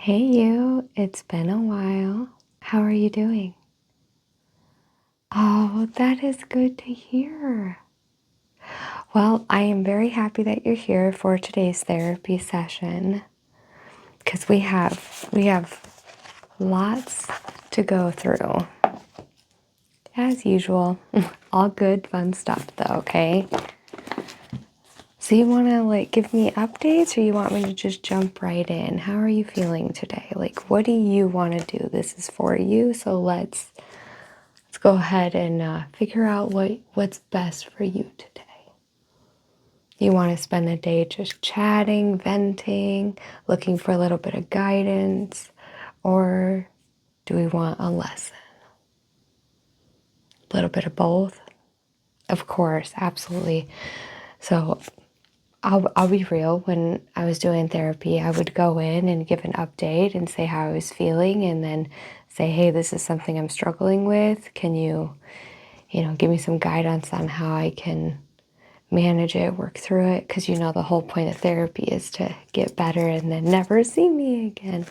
Hey you, it's been a while. How are you doing? Oh, that is good to hear. Well, I am very happy that you're here for today's therapy session because we have lots to go through. As usual, all good fun stuff though, okay? So you want to give me updates or you want me to just jump right in? How are you feeling today? What do you want to do? This is for you, so let's go ahead and figure out what's best for you today. You want to spend the day just chatting, venting, looking for a little bit of guidance, or do we want a lesson? A little bit of both? Of course, absolutely. So I'll be real. When I was doing therapy, I would go in and give an update and say how I was feeling and then say, hey, this is something I'm struggling with. Can you give me some guidance on how I can manage it, work through it? Because the whole point of therapy is to get better and then never see me again.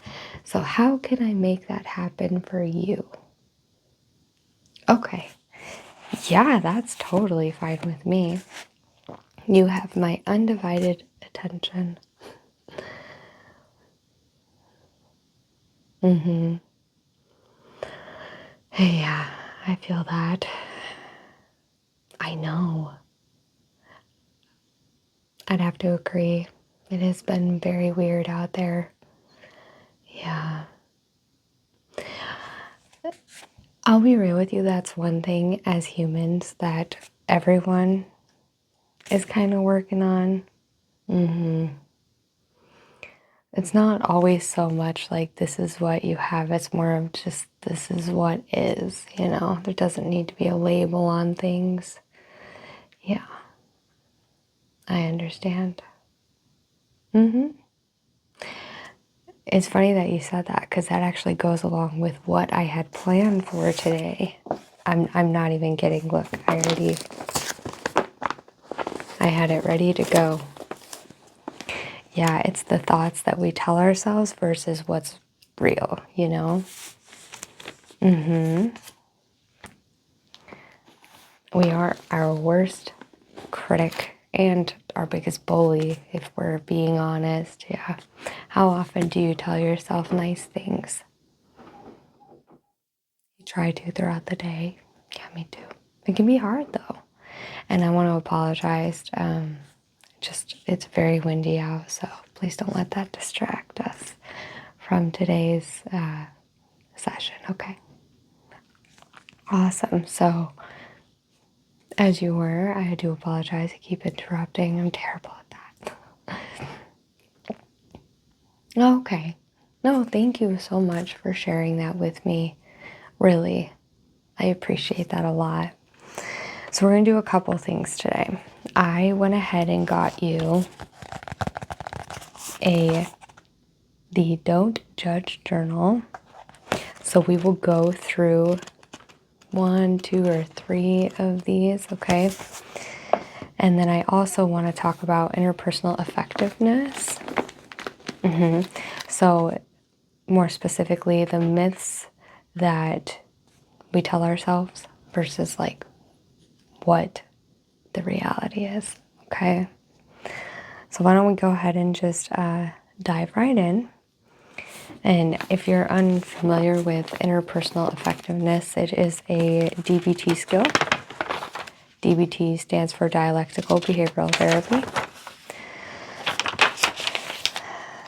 So how can I make that happen for you? Okay. Yeah, that's totally fine with me. You have my undivided attention. Mm-hmm. Yeah, I feel that. I know. I'd have to agree. It has been very weird out there. Yeah. I'll be real with you. That's one thing as humans that everyone is kind of working on. It's not always so much like this is what you have. It's more of just this is what is, There doesn't need to be a label on things. Yeah, I understand. It's funny that you said that because that actually goes along with what I had planned for today. I'm not even kidding. Look, I had it ready to go. Yeah, it's the thoughts that we tell ourselves versus what's real. We are our worst critic and our biggest bully, if we're being honest. Yeah. How often do you tell yourself nice things? You try to throughout the day. Yeah, me too. It can be hard though. And I want to apologize. It's very windy out, so please don't let that distract us from today's session, okay? Awesome. So, as you were, I do apologize. I keep interrupting. I'm terrible at that. Okay. No, thank you so much for sharing that with me. Really, I appreciate that a lot. So we're going to do a couple things today. I went ahead and got you the Don't Judge Journal. So we will go through 1, 2, or 3 of these, okay? And then I also want to talk about interpersonal effectiveness. So more specifically, the myths that we tell ourselves versus what the reality is, okay? So why don't we go ahead and just dive right in. And if you're unfamiliar with interpersonal effectiveness, it is a DBT skill. DBT stands for Dialectical Behavioral Therapy.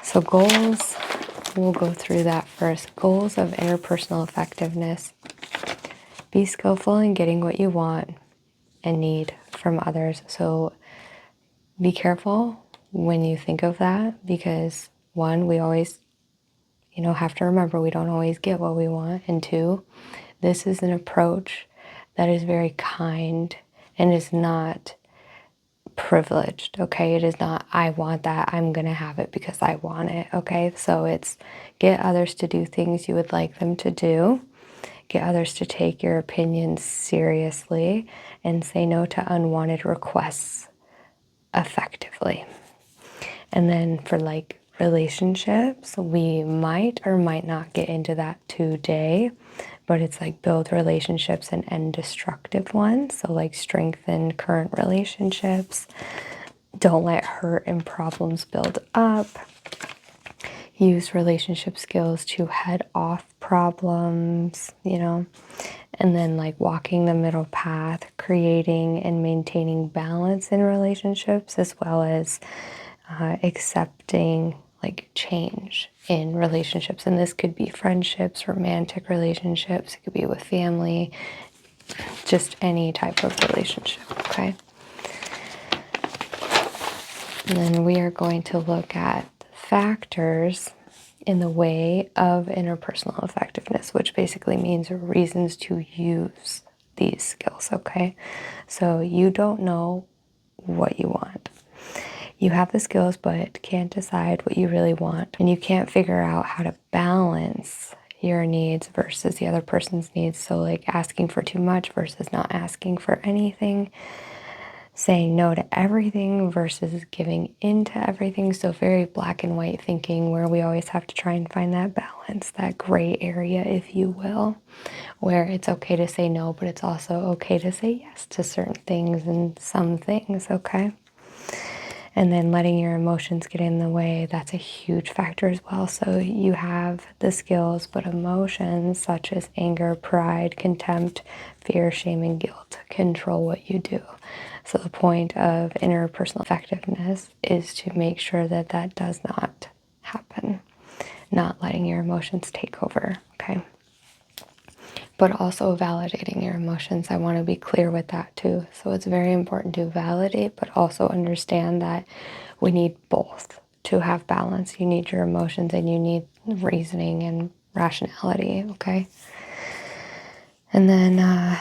So goals, we'll go through that first. Goals of interpersonal effectiveness. Be skillful in getting what you want and need from others. So be careful when you think of that because one, we always, have to remember we don't always get what we want. And two, this is an approach that is very kind and is not privileged, okay? It is not, I want that, I'm gonna have it because I want it, okay? So it's get others to do things you would like them to do, get others to take your opinions seriously, and say no to unwanted requests effectively. And then for relationships. We might or might not get into that today, but it's like build relationships and end destructive ones. So like strengthen current relationships. Don't let hurt and problems build up. Use relationship skills to head off problems, you know, and then like walking the middle path, creating and maintaining balance in relationships, as well as accepting like change in relationships. And this could be friendships, romantic relationships, it could be with family, just any type of relationship, okay? And then we are going to look at factors in the way of interpersonal effectiveness, which basically means reasons to use these skills, okay? So you don't know what you want. You have the skills, but can't decide what you really want. And you can't figure out how to balance your needs versus the other person's needs. So like asking for too much versus not asking for anything. Saying no to everything versus giving into everything. So very black and white thinking, where we always have to try and find that balance, that gray area, if you will, where it's okay to say no, but it's also okay to say yes to certain things and some things, okay? And then letting your emotions get in the way, that's a huge factor as well. So you have the skills, but emotions such as anger, pride, contempt, fear, shame, and guilt control what you do. So the point of interpersonal effectiveness is to make sure that that does not happen, not letting your emotions take over, okay? But also validating your emotions. I want to be clear with that too. So it's very important to validate, but also understand that we need both to have balance. You need your emotions and you need reasoning and rationality, okay? And then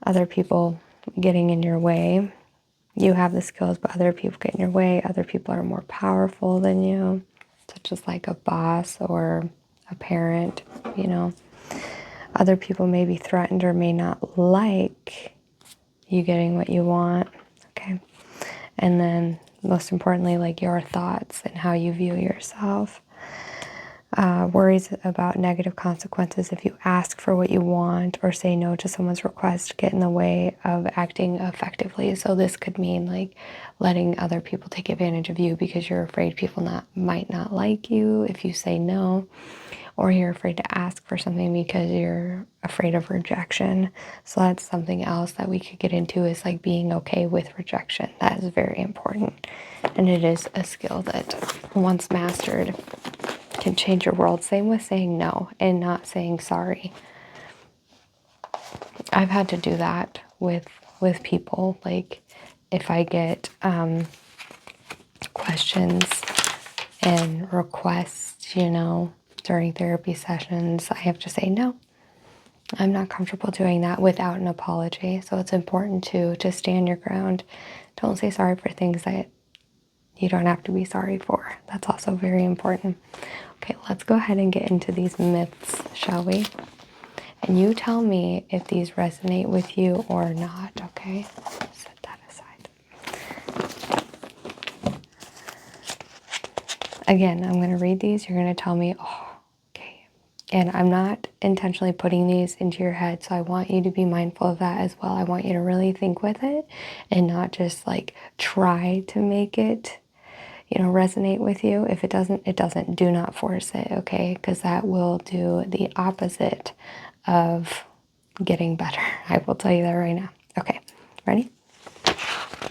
other people getting in your way. You have the skills, but other people get in your way. Other people are more powerful than you, such as like a boss or a parent, you know. Other people may be threatened or may not like you getting what you want, okay? And then most importantly, like your thoughts and how you view yourself. Worries about negative consequences if you ask for what you want or say no to someone's request get in the way of acting effectively. So this could mean like letting other people take advantage of you because you're afraid people might not like you if you say no, or you're afraid to ask for something because you're afraid of rejection. So that's something else that we could get into, is like being okay with rejection. That is very important. And it is a skill that once mastered can change your world. Same with saying no and not saying sorry. I've had to do that with people. Like if I get questions and requests, you know, during therapy sessions, I have to say no. I'm not comfortable doing that without an apology. So it's important to stand your ground. Don't say sorry for things that you don't have to be sorry for. That's also very important. Okay, let's go ahead and get into these myths, shall we? And you tell me if these resonate with you or not, okay? Set that aside. Again, I'm going to read these. You're going to tell me, oh, okay. And I'm not intentionally putting these into your head, so I want you to be mindful of that as well. I want you to really think with it and not just like try to make it, you know, resonate with you. If it doesn't, it doesn't. Do not force it, okay? Because that will do the opposite of getting better. I will tell you that right now. Okay, ready?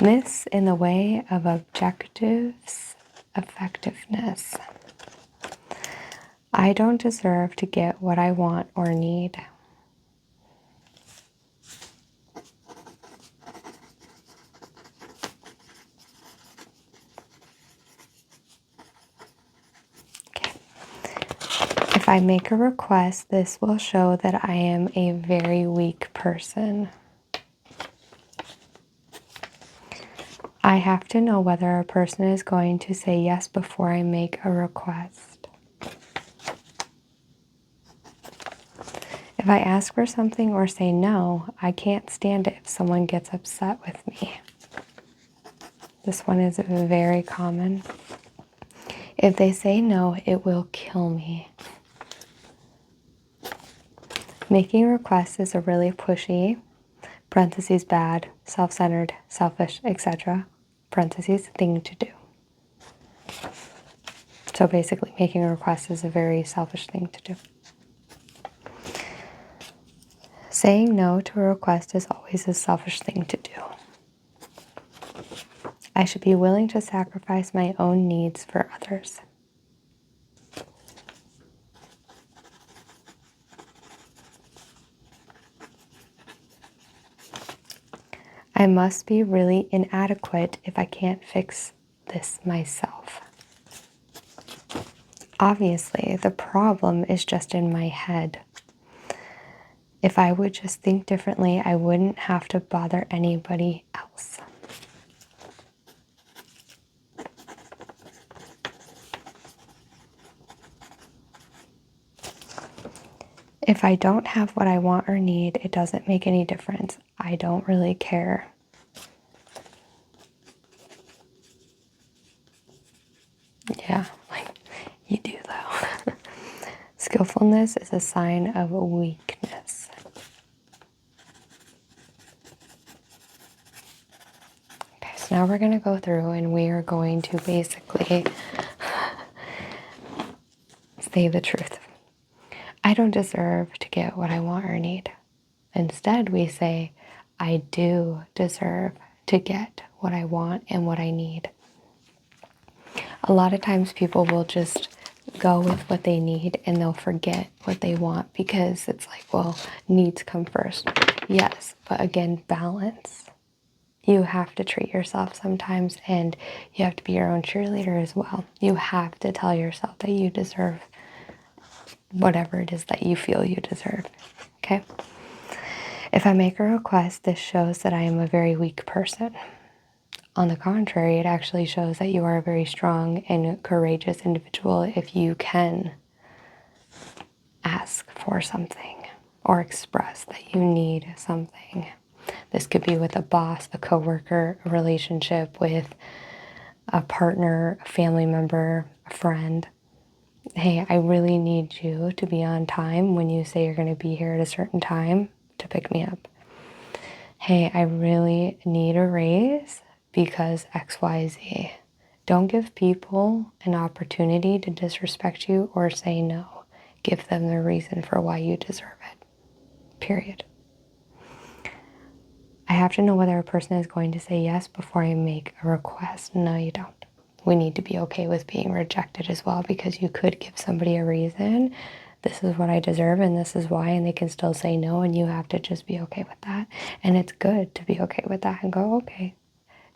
Myths in the way of objectives, effectiveness. I don't deserve to get what I want or need. If I make a request, this will show that I am a very weak person. I have to know whether a person is going to say yes before I make a request. If I ask for something or say no, I can't stand it if someone gets upset with me. This one is very common. If they say no, it will kill me. Making requests is a really pushy, parentheses bad, self-centered, selfish, etc., parentheses thing to do. So basically, making a request is a very selfish thing to do. Saying no to a request is always a selfish thing to do. I should be willing to sacrifice my own needs for others. I must be really inadequate if I can't fix this myself. Obviously, the problem is just in my head. If I would just think differently, I wouldn't have to bother anybody else. If I don't have what I want or need, it doesn't make any difference. I don't really care. Yeah, you do though. Skillfulness is a sign of weakness. Okay, so now we're going to go through and we are going to basically say the truth. I don't deserve to get what I want or need. Instead, we say, I do deserve to get what I want and what I need. A lot of times people will just go with what they need and they'll forget what they want because it's like, well, needs come first. Yes, but again, balance. You have to treat yourself sometimes and you have to be your own cheerleader as well. You have to tell yourself that you deserve whatever it is that you feel you deserve. Okay? If I make a request, this shows that I am a very weak person. On the contrary, it actually shows that you are a very strong and courageous individual if you can ask for something or express that you need something. This could be with a boss, a coworker, a relationship with a partner, a family member, a friend. Hey, I really need you to be on time when you say you're going to be here at a certain time to pick me up. Hey, I really need a raise because XYZ. Don't give people an opportunity to disrespect you or say no. Give them the reason for why you deserve it. Period. I have to know whether a person is going to say yes before I make a request. No, you don't. We need to be okay with being rejected as well because you could give somebody a reason. This is what I deserve and this is why, and they can still say no, and you have to just be okay with that. And it's good to be okay with that and go, okay,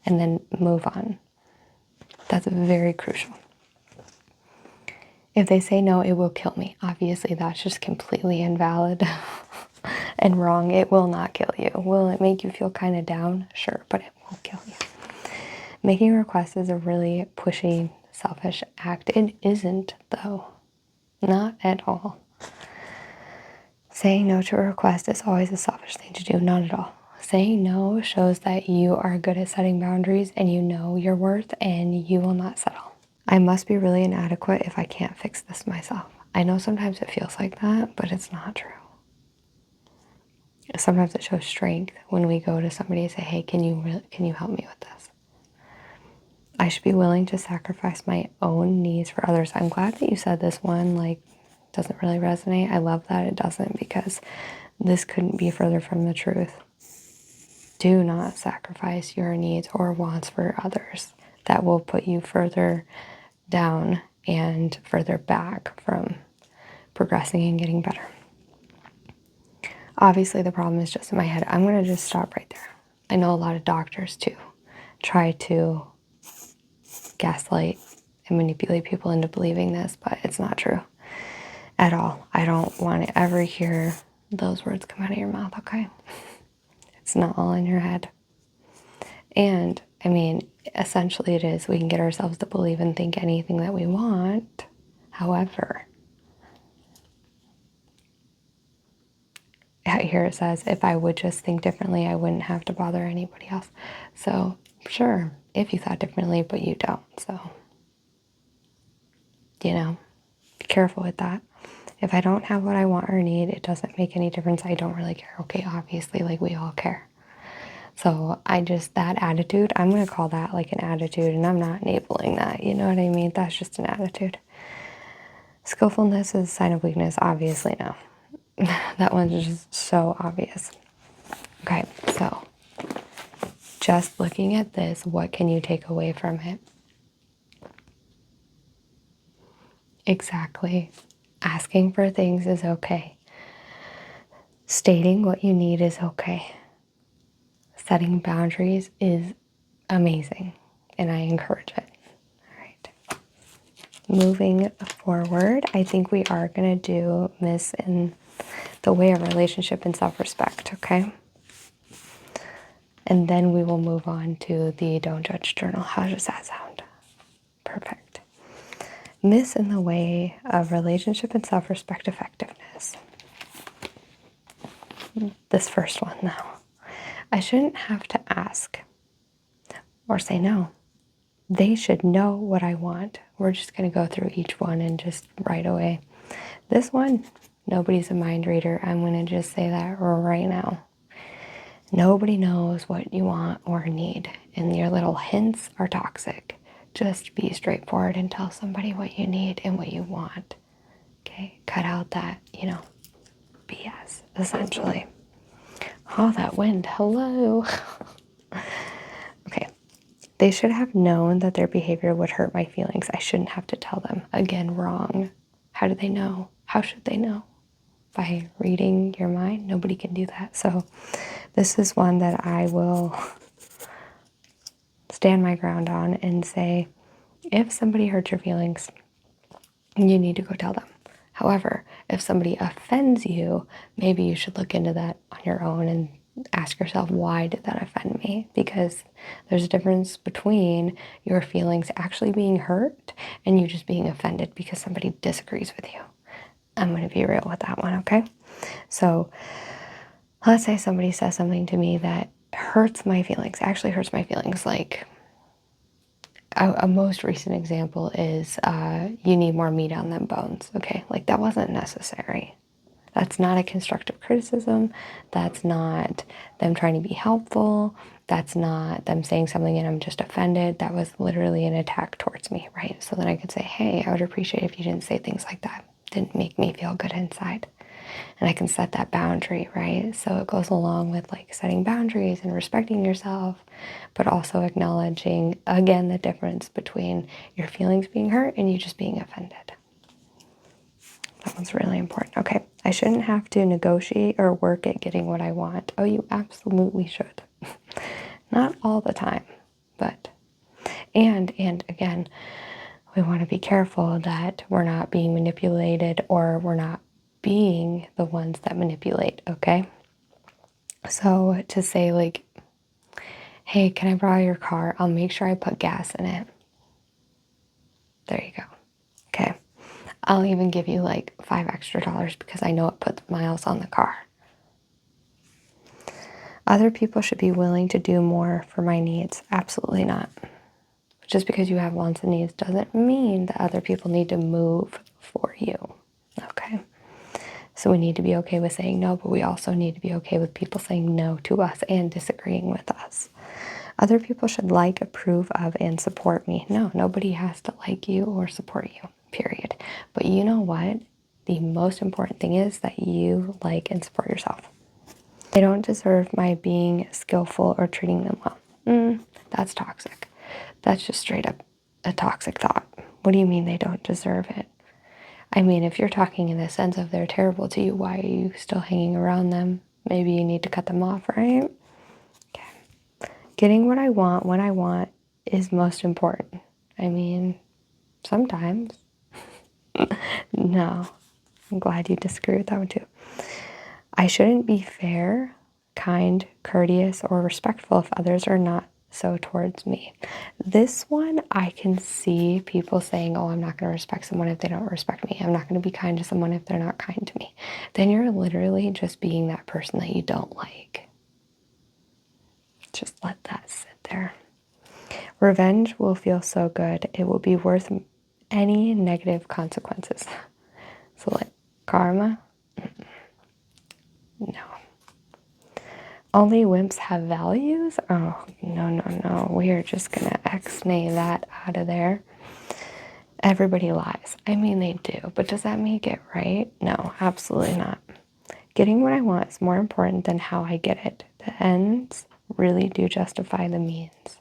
and then move on. That's very crucial. If they say no, it will kill me. Obviously, that's just completely invalid and wrong. It will not kill you. Will it make you feel kind of down? Sure, but it won't kill you. Making requests is a really pushy, selfish act. It isn't, though. Not at all. Saying no to a request is always a selfish thing to do. Not at all. Saying no shows that you are good at setting boundaries and you know your worth and you will not settle. I must be really inadequate if I can't fix this myself. I know sometimes it feels like that, but it's not true. Sometimes it shows strength when we go to somebody and say, hey, can you help me with this? I should be willing to sacrifice my own needs for others. I'm glad that you said this one, doesn't really resonate. I love that it doesn't because this couldn't be further from the truth. Do not sacrifice your needs or wants for others. That will put you further down and further back from progressing and getting better. Obviously, the problem is just in my head. I'm going to just stop right there. I know a lot of doctors too try to gaslight and manipulate people into believing this, but it's not true at all. I don't want to ever hear those words come out of your mouth, okay? It's not all in your head. And I mean, essentially it is. We can get ourselves to believe and think anything that we want. However, here it says, if I would just think differently, I wouldn't have to bother anybody else. So sure, if you thought differently, but you don't, so. you know, be careful with that. If I don't have what I want or need, it doesn't make any difference. I don't really care. Okay, obviously, like we all care. So that attitude, I'm going to call that like an attitude, and I'm not enabling that. You know what I mean? That's just an attitude. Skillfulness is a sign of weakness. Obviously, no. That one's just so obvious. Okay, so just looking at this, what can you take away from it? Exactly. Asking for things is okay. Stating what you need is okay. Setting boundaries is amazing, and I encourage it. All right. Moving forward, I think we are going to do Miss in the way of relationship and self-respect, okay? And then we will move on to the Don't Judge Journal. How does that sound? Perfect. Miss in the way of relationship and self-respect effectiveness. This first one now. I shouldn't have to ask or say no. They should know what I want. We're just going to go through each one and just right away. This one, nobody's a mind reader. I'm going to just say that right now. Nobody knows what you want or need, and your little hints are toxic. Just be straightforward and tell somebody what you need and what you want. Okay? Cut out that, BS, essentially. Oh, that wind. Hello. Okay. They should have known that their behavior would hurt my feelings. I shouldn't have to tell them. Again, wrong. How do they know? How should they know? By reading your mind? Nobody can do that. So this is one that I will stand my ground on and say, if somebody hurts your feelings, you need to go tell them. However, if somebody offends you, maybe you should look into that on your own and ask yourself, why did that offend me? Because there's a difference between your feelings actually being hurt and you just being offended because somebody disagrees with you. I'm going to be real with that one, okay? So let's say somebody says something to me that hurts my feelings, actually hurts my feelings. Like a most recent example is you need more meat on them bones, okay? Like that wasn't necessary. That's not a constructive criticism. That's not them trying to be helpful. That's not them saying something and I'm just offended. That was literally an attack towards me, right? So then I could say, hey, I would appreciate if you didn't say things like that. Didn't make me feel good inside. And I can set that boundary, right? So it goes along with like setting boundaries and respecting yourself, but also acknowledging, again, the difference between your feelings being hurt and you just being offended. That one's really important. Okay, I shouldn't have to negotiate or work at getting what I want. Oh, you absolutely should. Not all the time, but, and again, we want to be careful that we're not being manipulated or we're not being the ones that manipulate, okay? So to say like, hey, can I borrow your car? I'll make sure I put gas in it. There you go. Okay. I'll even give you like $5 extra because I know it puts miles on the car. Other people should be willing to do more for my needs. Absolutely not. Just because you have wants and needs doesn't mean that other people need to move for you. Okay. So we need to be okay with saying no, but we also need to be okay with people saying no to us and disagreeing with us. Other people should like, approve of, and support me. No, nobody has to like you or support you, period. But you know what? The most important thing is that you like and support yourself. They don't deserve my being skillful or treating them well. That's toxic. That's just straight up a toxic thought. What do you mean they don't deserve it? I mean, if you're talking in the sense of they're terrible to you, why are you still hanging around them? Maybe you need to cut them off, right? Okay. Getting what I want when I want is most important. I mean, sometimes. No. I'm glad you disagree with that one too. I shouldn't be fair, kind, courteous, or respectful if others are not so towards me. This one, I can see people saying, oh, I'm not going to respect someone if they don't respect me. I'm not going to be kind to someone if they're not kind to me. Then you're literally just being that person that you don't like. Just let that sit there. Revenge will feel so good. It will be worth any negative consequences. So like karma, no. Only wimps have values? Oh, no, no, no. We are just going to X-nay that out of there. Everybody lies. I mean, they do. But does that make it right? No, absolutely not. Getting what I want is more important than how I get it. The ends really do justify the means.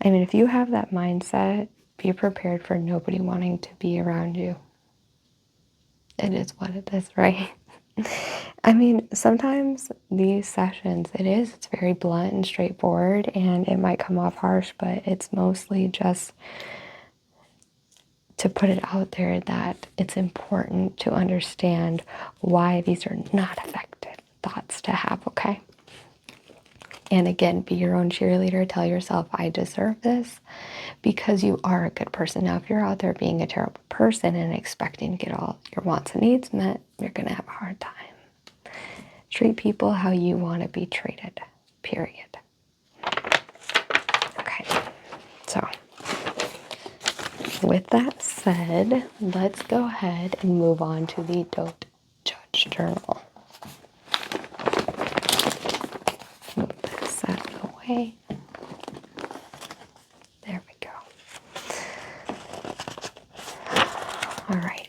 I mean, if you have that mindset, be prepared for nobody wanting to be around you. It is what it is, right? I mean, sometimes these sessions, it's very blunt and straightforward, and it might come off harsh, but it's mostly just to put it out there that it's important to understand why these are not effective thoughts to have, okay? And again, be your own cheerleader. Tell yourself, I deserve this, because you are a good person. Now, if you're out there being a terrible person and expecting to get all your wants and needs met, you're going to have a hard time. Treat people how you want to be treated, period. Okay, so with that said, let's go ahead and move on to the Don't Judge Journal. Move this out of the way. There we go. All right.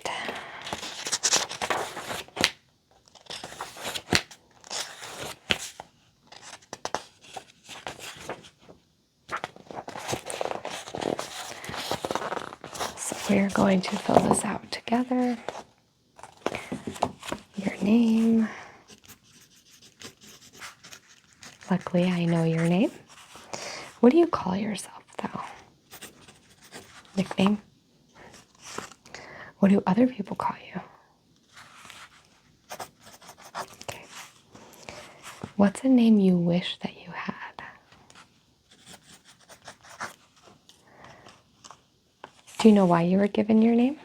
We're going to fill this out together. Your name. Luckily, I know your name. What do you call yourself, though? Nickname? What do other people call you? Okay. What's a name you wish that you had? Do you know why you were given your name?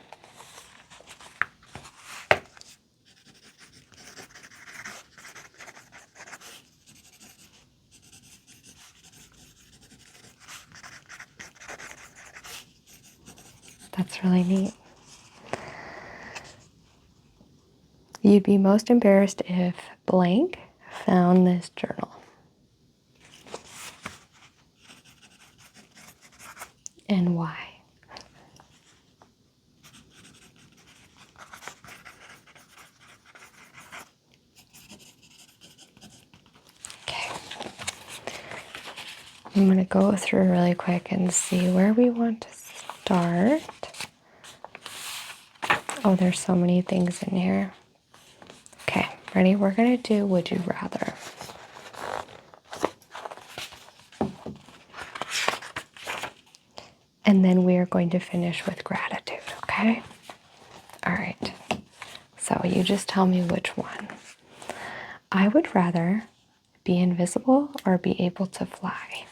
That's really neat. You'd be most embarrassed if blank found this journal. And why? Okay. I'm going to go through really quick and see where we want to start. Oh, there's so many things in here. Okay, ready? We're going to do Would You Rather. And then we are going to finish with gratitude, okay? All right. So you just tell me which one. I would rather be invisible or be able to fly.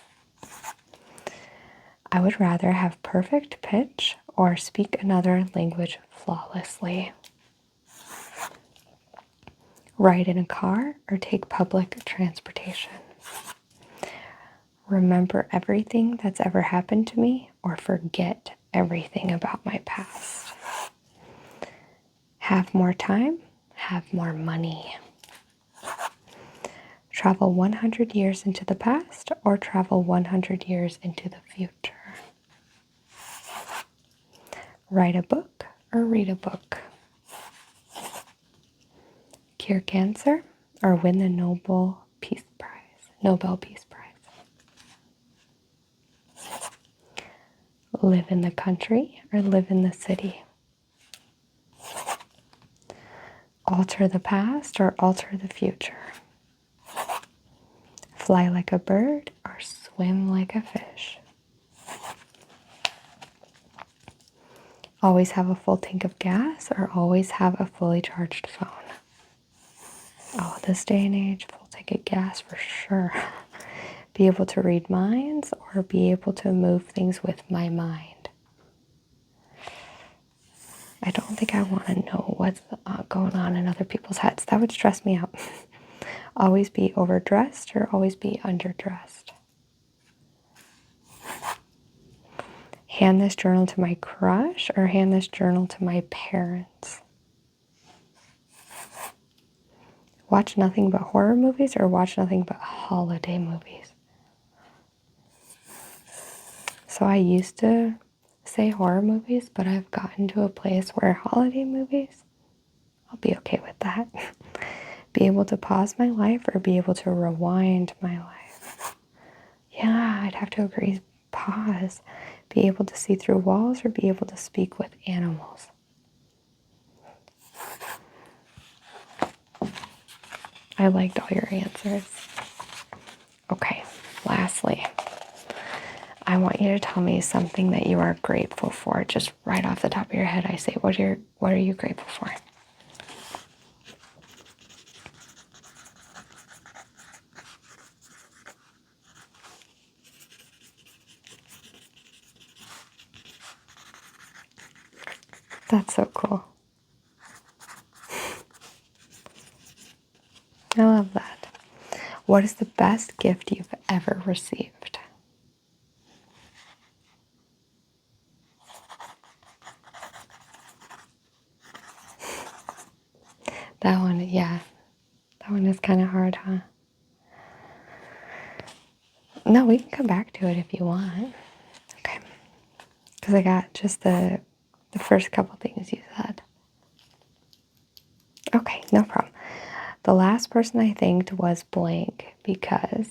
I would rather have perfect pitch or speak another language flawlessly. Ride in a car or take public transportation. Remember everything that's ever happened to me or forget everything about my past. Have more time, have more money. Travel 100 years into the past or travel 100 years into the future. Write a book or read a book. Cure cancer or win the Nobel Peace Prize. Live in the country or live in the city. Alter the past or alter the future. Fly like a bird or swim like a fish. Always have a full tank of gas or always have a fully charged phone. Oh, this day and age, full tank of gas for sure. Be able to read minds or be able to move things with my mind. I don't think I want to know what's going on in other people's heads. That would stress me out. Always be overdressed or always be underdressed. Hand this journal to my crush or hand this journal to my parents? Watch nothing but horror movies or watch nothing but holiday movies? So I used to say horror movies, but I've gotten to a place where holiday movies, I'll be okay with that. Be able to pause my life or be able to rewind my life? Yeah, I'd have to agree. Pause. Be able to see through walls or be able to speak with animals? I liked all your answers. Okay, lastly, I want you to tell me something that you are grateful for. Just right off the top of your head, I say, what are you grateful for? That's so cool. I love that. What is the best gift you've ever received? That one, yeah. That one is kind of hard, huh? No, we can come back to it if you want. Okay. Because I got just the first couple things you said. Okay, no problem. The last person I thanked was blank because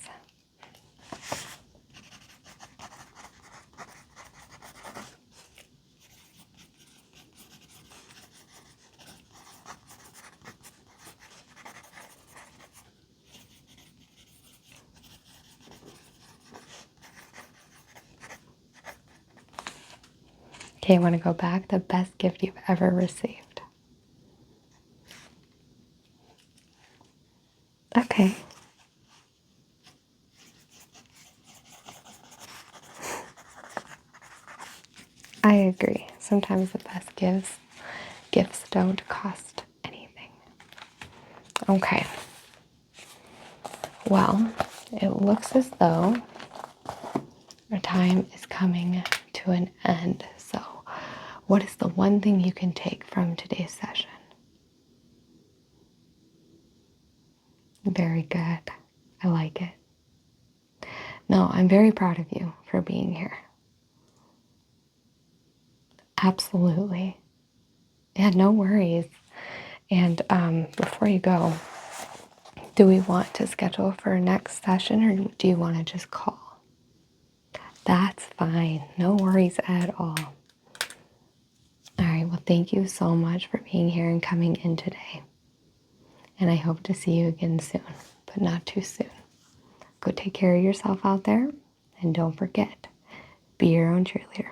okay, I want to go back. The best gift you've ever received. Okay. I agree. Sometimes the best gifts don't cost anything. Okay. Well, it looks as though our time is coming to an end. So, what is the one thing you can take from today's session? Very good. I like it. No, I'm very proud of you for being here. Absolutely. Yeah, no worries. And before you go, do we want to schedule for a next session or do you want to just call? That's fine. No worries at all. All right. Well, thank you so much for being here and coming in today. And I hope to see you again soon, but not too soon. Go take care of yourself out there. And don't forget, be your own cheerleader.